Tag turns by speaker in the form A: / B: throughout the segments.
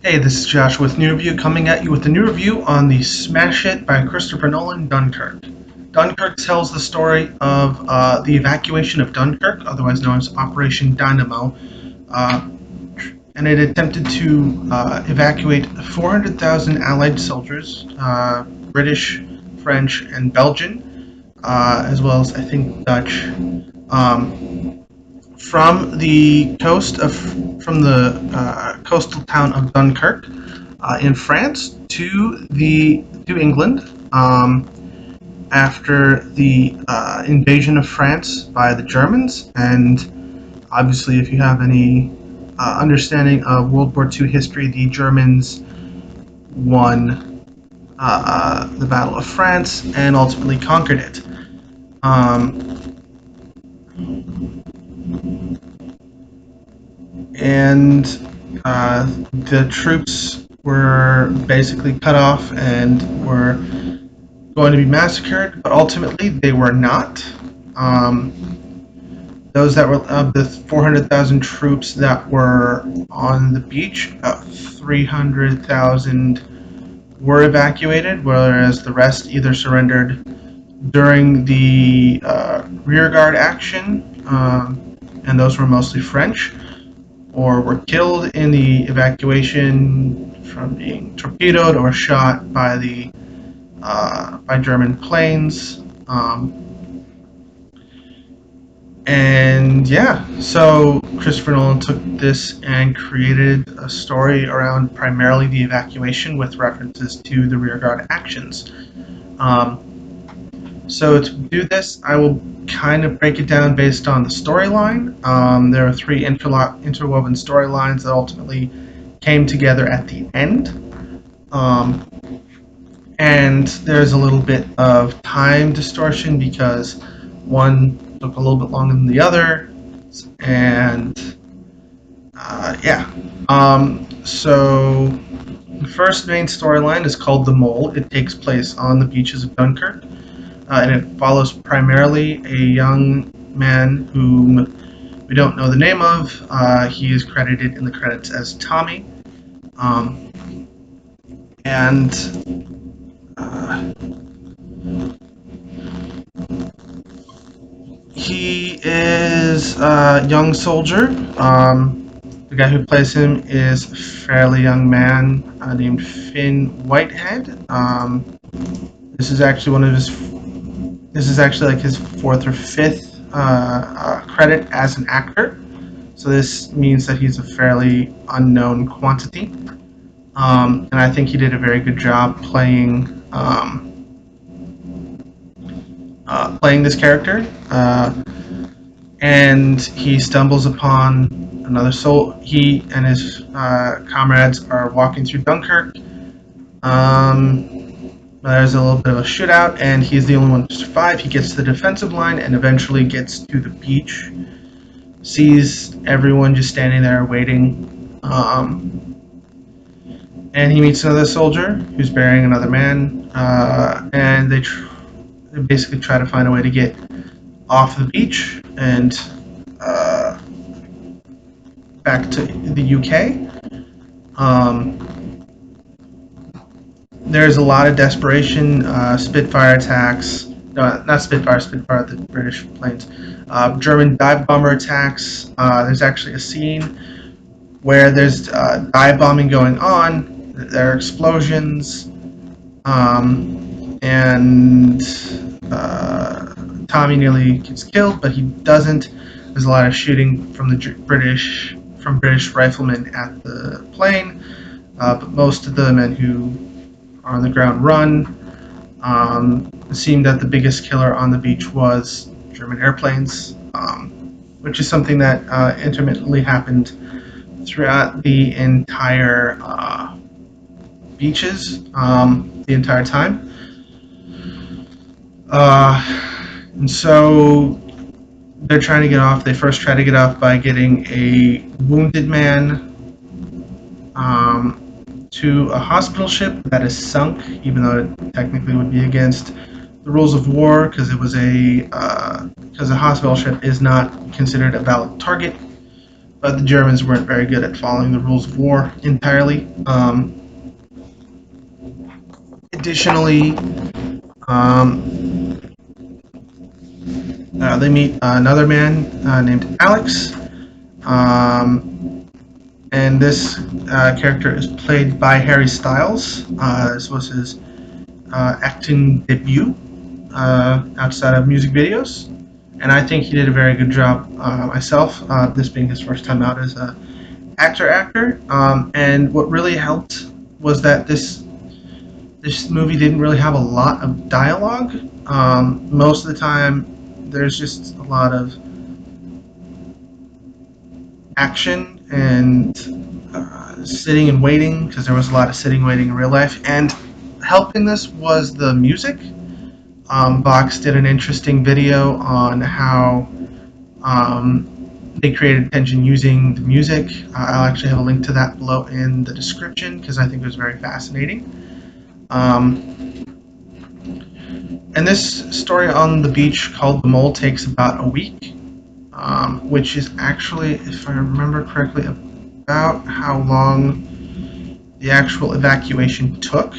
A: Hey, this is Josh with New Review coming at you with a new review on the smash hit by Christopher Nolan, Dunkirk. Dunkirk tells the story of the evacuation of Dunkirk, otherwise known as Operation Dynamo, uh, and it attempted to evacuate 400,000 Allied soldiers, British, French, and Belgian, as well as I think Dutch, from the coastal town of Dunkirk in France to England after the invasion of France by the Germans. And obviously, if you have any understanding of World War II history, the Germans won the Battle of France and ultimately conquered it. Um, and the troops were basically cut off and were going to be massacred, but ultimately they were not. Those that were of the 400,000 troops that were on the beach, about 300,000 were evacuated, whereas the rest either surrendered during the rearguard action, and those were mostly French, or were killed in the evacuation from being torpedoed or shot by German planes. And yeah, so Christopher Nolan took this and created a story around primarily the evacuation with references to the rearguard actions. So to do this, I will kind of break it down based on the storyline. There are three interwoven storylines that ultimately came together at the end. And there's a little bit of time distortion because one took a little bit longer than the other, and yeah. So the first main storyline is called The Mole. It takes place on the beaches of Dunkirk, and it follows primarily a young man whom we don't know the name of. He is credited in the credits as Tommy, um, and he is a young soldier. The guy who plays him is a fairly young man named Fionn Whitehead. This is actually one of his. This is actually like his fourth or fifth credit as an actor. So this means that he's a fairly unknown quantity. And I think he did a very good job playing this character. And he stumbles upon another soul. He and his comrades are walking through Dunkirk. There's a little bit of a shootout, and he's the only one to survive. He gets to the defensive line and eventually gets to the beach. Sees everyone just standing there waiting. And he meets another soldier who's burying another man. And they basically try to find a way to get off the beach and back to the UK. There's a lot of desperation, Spitfire attacks. No, not Spitfire, the British planes. German dive bomber attacks. There's actually a scene where there's dive bombing going on. There are explosions. And Tommy nearly gets killed, but he doesn't. There's a lot of shooting from British riflemen at the plane, but most of the men who are on the ground run. It seemed that the biggest killer on the beach was German airplanes, which is something that intermittently happened throughout the entire beaches, the entire time. And so they're trying to get off. They first try to get off by getting a wounded man to a hospital ship that is sunk, even though it technically would be against the rules of war because a hospital ship is not considered a valid target. but the Germans weren't very good at following the rules of war entirely. Additionally, um, they meet another man named Alex, and this character is played by Harry Styles. This was his acting debut outside of music videos, and I think he did a very good job myself. This being his first time out as a actor, and what really helped was that this movie didn't really have a lot of dialogue. Most of the time, there's just a lot of action and sitting and waiting because there was a lot of sitting waiting in real life. And helping this was the music. Vox did an interesting video on how they created tension using the music. I'll actually have a link to that below in the description because I think it was very fascinating. And this story on the beach called The Mole takes about a week, which is actually, if I remember correctly, about how long the actual evacuation took.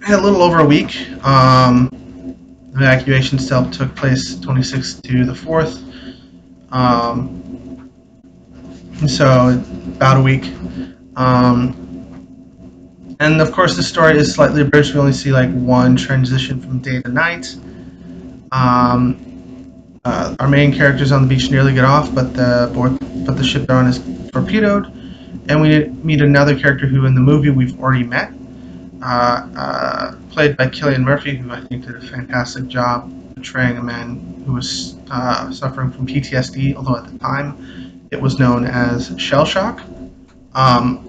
A: A little over a week. The evacuation itself took place 26th to the 4th. So about a week. And of course, the story is slightly abridged. We only see like one transition from day to night. Our main characters on the beach nearly get off, but the ship they're on is torpedoed, and we meet another character who in the movie we've already met, played by Cillian Murphy, who I think did a fantastic job portraying a man who was suffering from PTSD, although at the time it was known as shell shock. And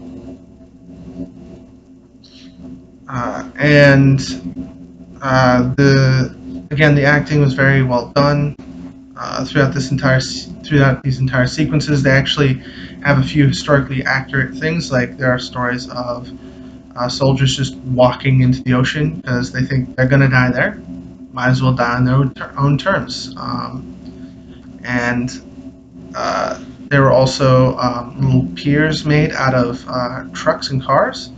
A: the acting was very well done throughout these entire sequences. They actually have a few historically accurate things, like there are stories of soldiers just walking into the ocean because they think they're going to die there. Might as well die on their own terms. And there were also little piers made out of trucks and cars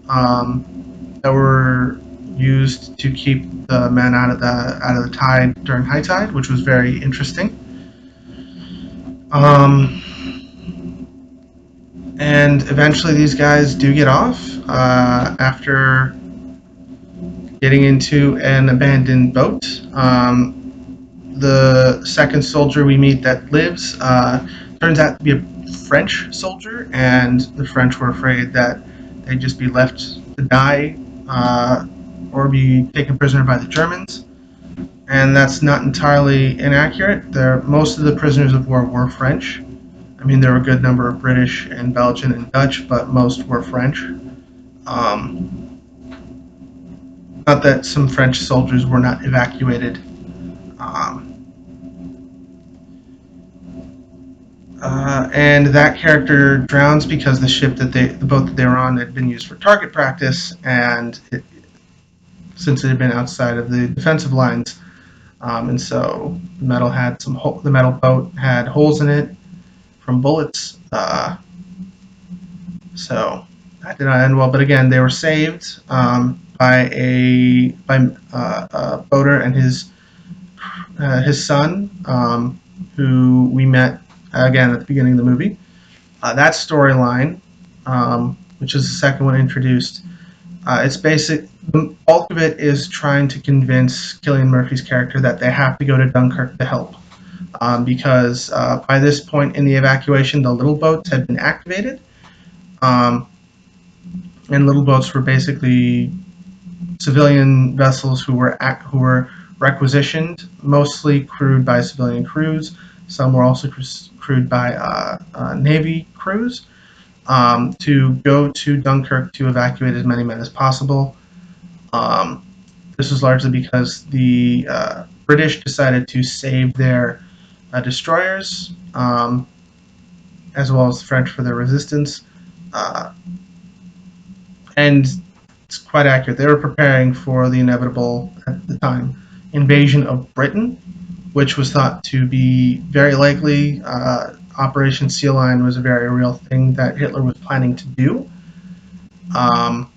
A: that were used to keep the men out of the tide during high tide, which was very interesting. And eventually, these guys do get off after getting into an abandoned boat. The second soldier we meet that lives turns out to be a French soldier, and the French were afraid that they'd just be left to die or be taken prisoner by the Germans. And that's not entirely inaccurate. Most of the prisoners of war were French. I mean, there were a good number of British and Belgian and Dutch, but most were French. Not that some French soldiers were not evacuated. And that character drowns because the boat that they were on had been used for target practice, and since it had been outside of the defensive lines, and so the metal boat had holes in it from bullets. So that did not end well. But again, they were saved by a boater and his son, who we met again at the beginning of the movie. That storyline, which is the second one introduced, it's basic. The bulk of it is trying to convince Cillian Murphy's character that they have to go to Dunkirk to help, because by this point in the evacuation, the little boats had been activated, and little boats were basically civilian vessels who were requisitioned, mostly crewed by civilian crews. Some were also crewed by Navy crews, to go to Dunkirk to evacuate as many men as possible. This was largely because the British decided to save their destroyers, as well as the French for their resistance. And it's quite accurate. They were preparing for the inevitable, at the time, invasion of Britain, which was thought to be very likely. Operation Sea Lion was a very real thing that Hitler was planning to do. Um,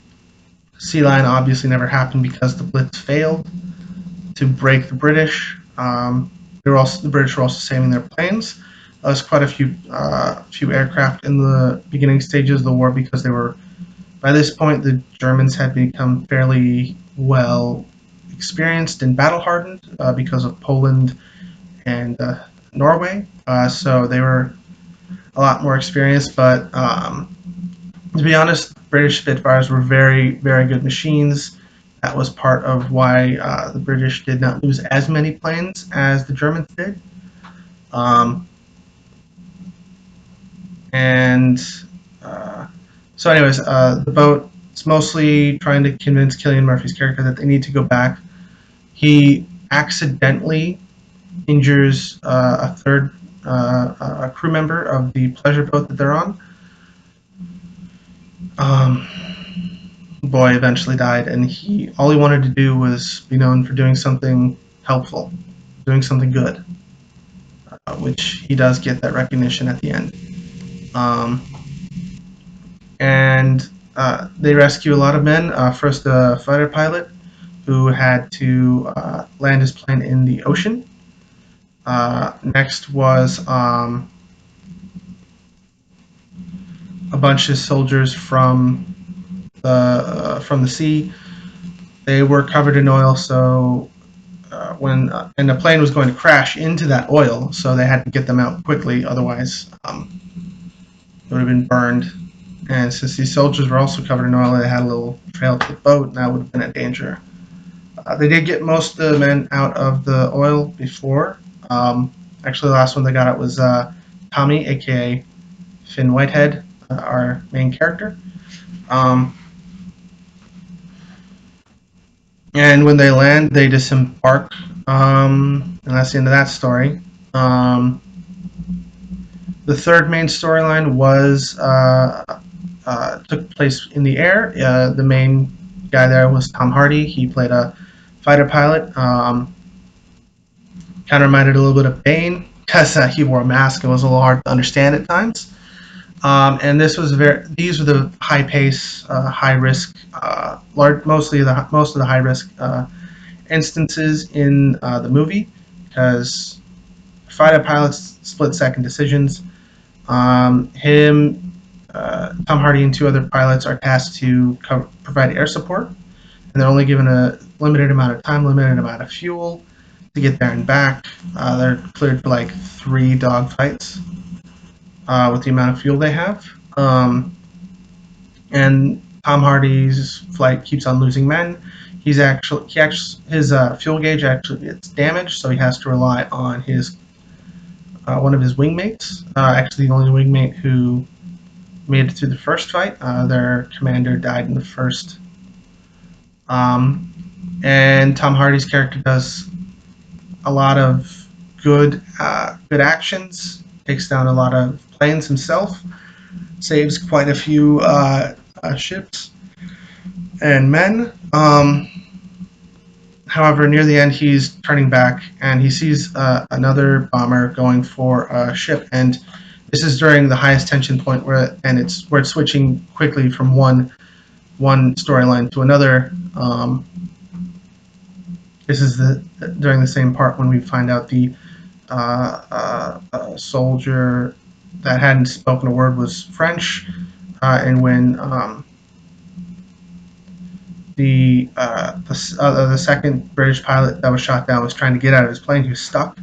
A: Sea Lion obviously never happened because the Blitz failed to break the British. The British were also saving their planes. There was quite a few aircraft in the beginning stages of the war because they were, by this point, the Germans had become fairly well experienced and battle hardened because of Poland and Norway. So they were a lot more experienced. But to be honest, British Spitfires were very, very good machines. That was part of why the British did not lose as many planes as the Germans did. Um, and so, anyways, the boat is mostly trying to convince Cillian Murphy's character that they need to go back. He accidentally injures a third a crew member of the pleasure boat that they're on. Um, the boy eventually died, and he all he wanted to do was be known for doing something helpful, doing something good, which he does get that recognition at the end. Um, and they rescue a lot of men. First, a fighter pilot who had to land his plane in the ocean. Next was a bunch of soldiers from the sea. They were covered in oil, so when and the plane was going to crash into that oil, so they had to get them out quickly. Otherwise, it would have been burned. And since these soldiers were also covered in oil, they had a little trail to the boat, and that would have been a danger. They did get most of the men out of the oil before. Actually, the last one they got out was Tommy, aka Fionn Whitehead, our main character. Um, and when they land, they disembark, and that's the end of that story. Um, the third main storyline was took place in the air. The main guy there was Tom Hardy. He played a fighter pilot. Kind of reminded a little bit of Bane because he wore a mask and was a little hard to understand at times. And this was these were the high pace, high risk, most of the high risk instances in the movie because fighter pilots split second decisions. Tom Hardy, and two other pilots are tasked to provide air support, and they're only given a limited amount of time, limited amount of fuel to get there and back. They're cleared for like 3 dogfights with the amount of fuel they have. And Tom Hardy's flight keeps on losing men. His fuel gauge actually gets damaged, so he has to rely on his one of his wingmates. Actually, the only wingmate who made it through the first fight. Their commander died in the first. Um, and Tom Hardy's character does a lot of good actions. Takes down a lot of planes himself. Saves quite a few ships and men. However, near the end, he's turning back and he sees another bomber going for a ship, and this is during the highest tension point where it's switching quickly from one storyline to another. This is during the same part when we find out the soldier that hadn't spoken a word was French, and when the second British pilot that was shot down was trying to get out of his plane. He was stuck,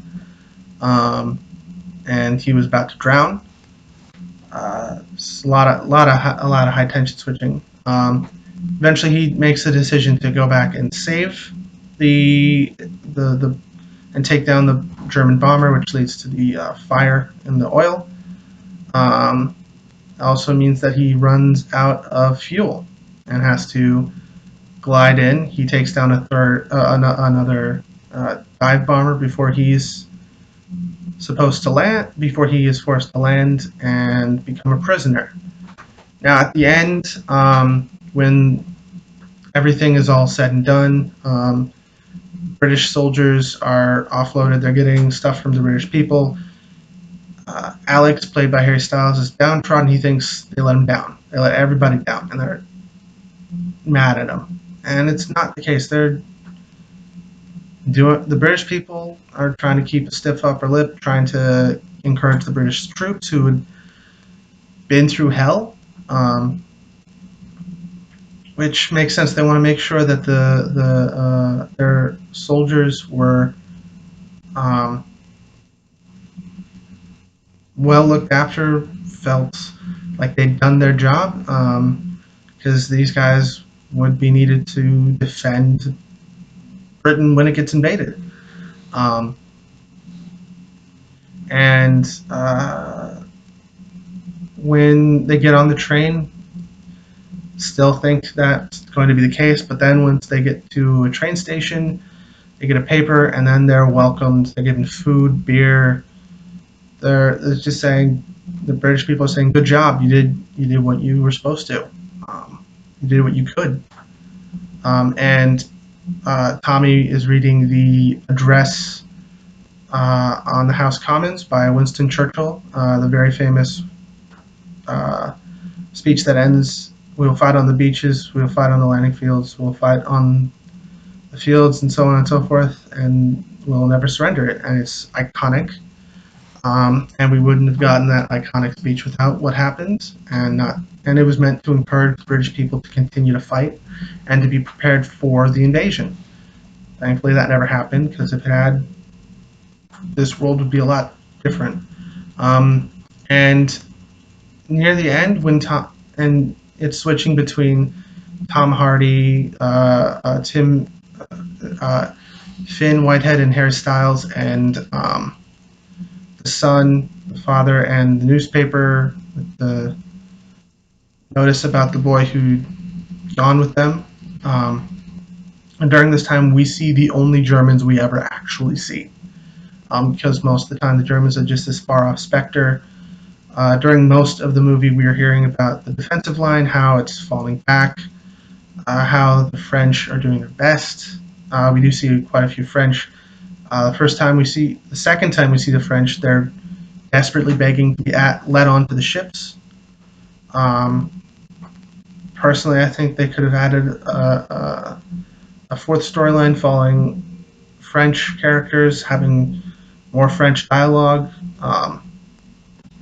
A: and he was about to drown. A lot of high tension switching. Eventually, he makes the decision to go back and save the and take down the German bomber, which leads to the fire in the oil. Also means that he runs out of fuel and has to glide in. He takes down another dive bomber before he's before he is forced to land and become a prisoner. Now, at the end, when everything is all said and done. British soldiers are offloaded. They're getting stuff from the British people. Alex, played by Harry Styles, is downtrodden. He thinks they let him down. They let everybody down, and they're mad at him. And it's not the case. They're doing. The British people are trying to keep a stiff upper lip, trying to encourage the British troops who had been through hell, which makes sense. They want to make sure that their soldiers were um, well looked after, felt like they'd done their job, because these guys would be needed to defend Britain when it gets invaded. Um, and when they get on the train, still think that's going to be the case, but then once they get to a train station, they get a paper, and then they're welcomed. They're given food, beer. They're just saying, the British people are saying, "Good job, you did what you were supposed to. You did what you could." And Tommy is reading the address on the House Commons by Winston Churchill, the very famous uh, speech that ends, "We will fight on the beaches, we will fight on the landing fields, we will fight on the fields," and so on and so forth, and we'll never surrender it. And it's iconic. And we wouldn't have gotten that iconic speech without what happened, and it was meant to encourage British people to continue to fight and to be prepared for the invasion. Thankfully, that never happened, because if it had, this world would be a lot different. And near the end, when Tom and it's switching between Tom Hardy, Tim, uh, Finn Whitehead, and Harry Styles, and the son, the father, and the newspaper with the notice about the boy who'd gone with them. Um, and during this time, we see the only Germans we ever actually see, because most of the time the Germans are just this far off specter. During most of the movie, we are hearing about the defensive line, how it's falling back, how the French are doing their best. We do see quite a few French. The second time we see the French, they're desperately begging to be let onto the ships. Um, Personally, I think they could have added a fourth storyline following French characters, having more French dialogue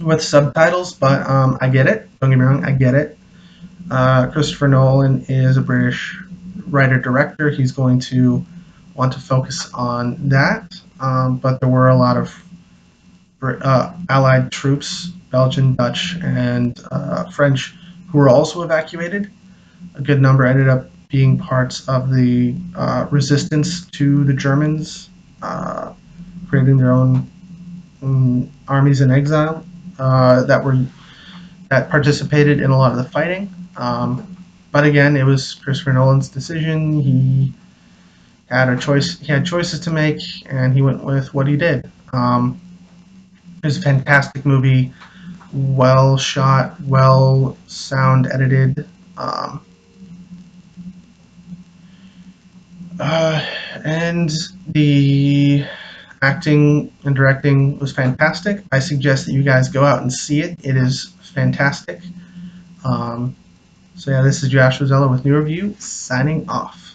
A: with subtitles. But I get it. Don't get me wrong, I get it. Christopher Nolan is a British writer director. He's going to want to focus on that. But there were a lot of Allied troops, Belgian, Dutch, and French, who were also evacuated. A good number ended up being parts of the resistance to the Germans, creating their own armies in exile that participated in a lot of the fighting. But again, it was Christopher Nolan's decision. He had a choice. He had choices to make, and he went with what he did. It was a fantastic movie, well shot, well sound edited. Uh, and the acting and directing was fantastic. I suggest that you guys go out and see it. It is fantastic. Um, so yeah, this is Josh Rosella with New Review, signing off.